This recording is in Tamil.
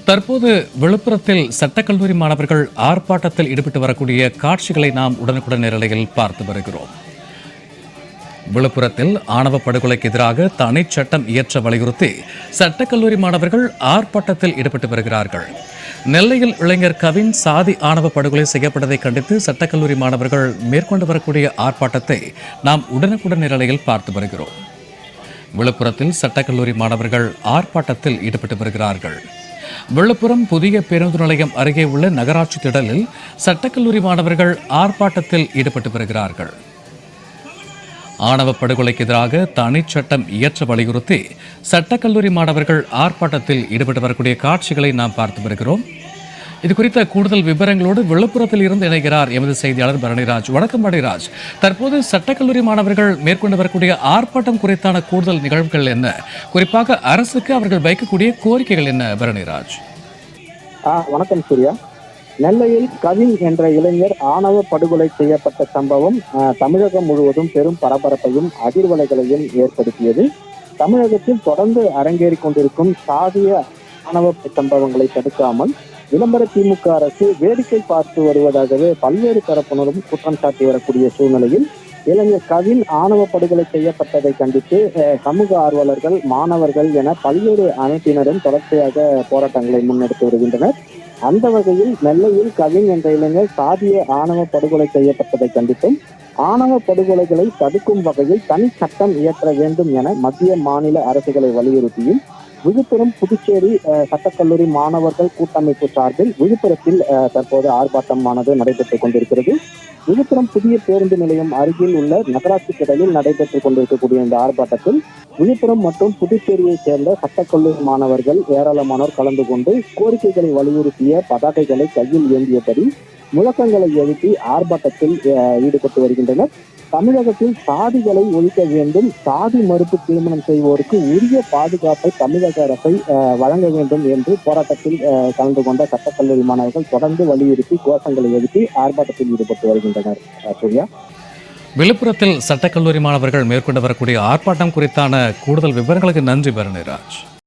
தற்போது விழுப்புரத்தில் சட்டக்கல்லூரி மாணவர்கள் ஆர்ப்பாட்டத்தில் ஈடுபட்டு வரக்கூடிய காட்சிகளை நாம் உடனுக்குடன் நேரலையில் பார்த்து வருகிறோம். விழுப்புரத்தில் ஆணவ படுகொலைக்கு எதிராக தனி சட்டம் இயற்ற வலியுறுத்தி சட்டக்கல்லூரி மாணவர்கள் ஆர்ப்பாட்டத்தில் ஈடுபட்டு வருகிறார்கள். நெல்லையில் இளைஞர் கவின் சாதி ஆணவ படுகொலை செய்யப்பட்டதை கண்டித்து சட்டக்கல்லூரி மாணவர்கள் மேற்கொண்டு வரக்கூடிய ஆர்ப்பாட்டத்தை நாம் உடனுக்குடன் நேரலையில் பார்த்து வருகிறோம். விழுப்புரத்தில் சட்டக்கல்லூரி மாணவர்கள் ஆர்ப்பாட்டத்தில் ஈடுபட்டு வருகிறார்கள். விழுப்புரம் புதிய பேருந்து நிலையம் அருகே உள்ள நகராட்சி திடலில் சட்டக்கல்லூரி மாணவர்கள் ஆர்ப்பாட்டத்தில் ஈடுபட்டு வருகிறார்கள். ஆணவ படுகொலைக்கு எதிராக தனி சட்டம் இயற்ற வலியுறுத்தி சட்டக்கல்லூரி மாணவர்கள் ஆர்ப்பாட்டத்தில் ஈடுபட்டு வரக்கூடிய காட்சிகளை நாம் பார்த்து வருகிறோம். இது குறித்த கூடுதல் விவரங்களோடு விழுப்புரத்தில் இருந்து இணைகிறார் எமது செய்தியாளர் பரணிராஜ். வணக்கம் பரணிராஜ். தற்போது சட்டக்கல்லூரி மாணவர்கள் மேற்கொண்டு வரக்கூடிய ஆர்ப்பாட்டம் குறித்தான கூடுதல் நிகழ்வுகள் என்ன? குறிப்பாக அரசுக்கு அவர்கள் வைக்கக்கூடிய கோரிக்கைகள் என்ன பரணிராஜ்? வணக்கம் சூர்யா. நெல்லையில் கவின் என்ற இளைஞர் ஆணவ படுகொலை செய்யப்பட்ட சம்பவம் தமிழகம் முழுவதும் பெரும் பரபரப்பையும் அதிர்வலைகளையும் ஏற்படுத்தியது. தமிழகத்தில் தொடர்ந்து அரங்கேறி கொண்டிருக்கும் சாதிய ஆணவ சம்பவங்களை தடுக்காமல் விளம்பர திமுக அரசு வேடிக்கை பார்த்து வருவதாகவே பல்வேறு தரப்பினரும் குற்றம் சாட்டி வரக்கூடிய சூழ்நிலையில் இளைஞர் கவின் ஆணவ படுகொலை செய்யப்பட்டதை கண்டித்து சமூக ஆர்வலர்கள், மாணவர்கள் என பல்வேறு அமைப்பினரும் தொடர்ச்சியாக போராட்டங்களை முன்னெடுத்து வருகின்றனர். அந்த வகையில் நெல்லையில் கவின் என்ற இளைஞர் சாதிய ஆணவ படுகொலை செய்யப்பட்டதை கண்டித்தும் ஆணவ படுகொலைகளை தடுக்கும் வகையில் தனி சட்டம் இயற்ற வேண்டும் என மத்திய மாநில அரசுகளை வலியுறுத்தியும் விழுப்புரம் புதுச்சேரி சட்டக்கல்லூரி மாணவர்கள் கூட்டமைப்பு சார்பில் விழுப்புரத்தில் தற்போது ஆர்ப்பாட்டமானது நடைபெற்றுக் கொண்டிருக்கிறது. விழுப்புரம் புதிய பேருந்து நிலையம் அருகில் உள்ள நகராட்சி திடலில் நடைபெற்றுக் கொண்டிருக்கக்கூடிய இந்த ஆர்ப்பாட்டத்தில் விழுப்புரம் மற்றும் புதுச்சேரியை சேர்ந்த சட்டக்கல்லூரி மாணவர்கள் ஏராளமானோர் கலந்து கொண்டு கோரிக்கைகளை வலியுறுத்திய பதாகைகளை கையில் ஏந்தியபடி முழக்கங்களை எழுப்பி ஆர்ப்பாட்டத்தில் ஈடுபட்டு வருகின்றனர். தமிழகத்தில் சாதிகளை ஒழிக்க வேண்டும், சாதி மறுப்பு திருமணம் செய்வோருக்கு உரிய பாதுகாப்பை தமிழக அரசை வழங்க வேண்டும் என்று போராட்டத்தில் கலந்து கொண்ட சட்டக்கல்லூரி மாணவர்கள் தொடர்ந்து வலியுறுத்தி கோஷங்களை எழுப்பி ஆர்ப்பாட்டத்தில் ஈடுபட்டு வருகின்றனர். சூர்யா, விழுப்புரத்தில் சட்டக்கல்லூரி மாணவர்கள் மேற்கொண்டு வரக்கூடிய ஆர்ப்பாட்டம் குறித்தான கூடுதல் விவரங்களுக்கு நன்றி பரணிராஜ்.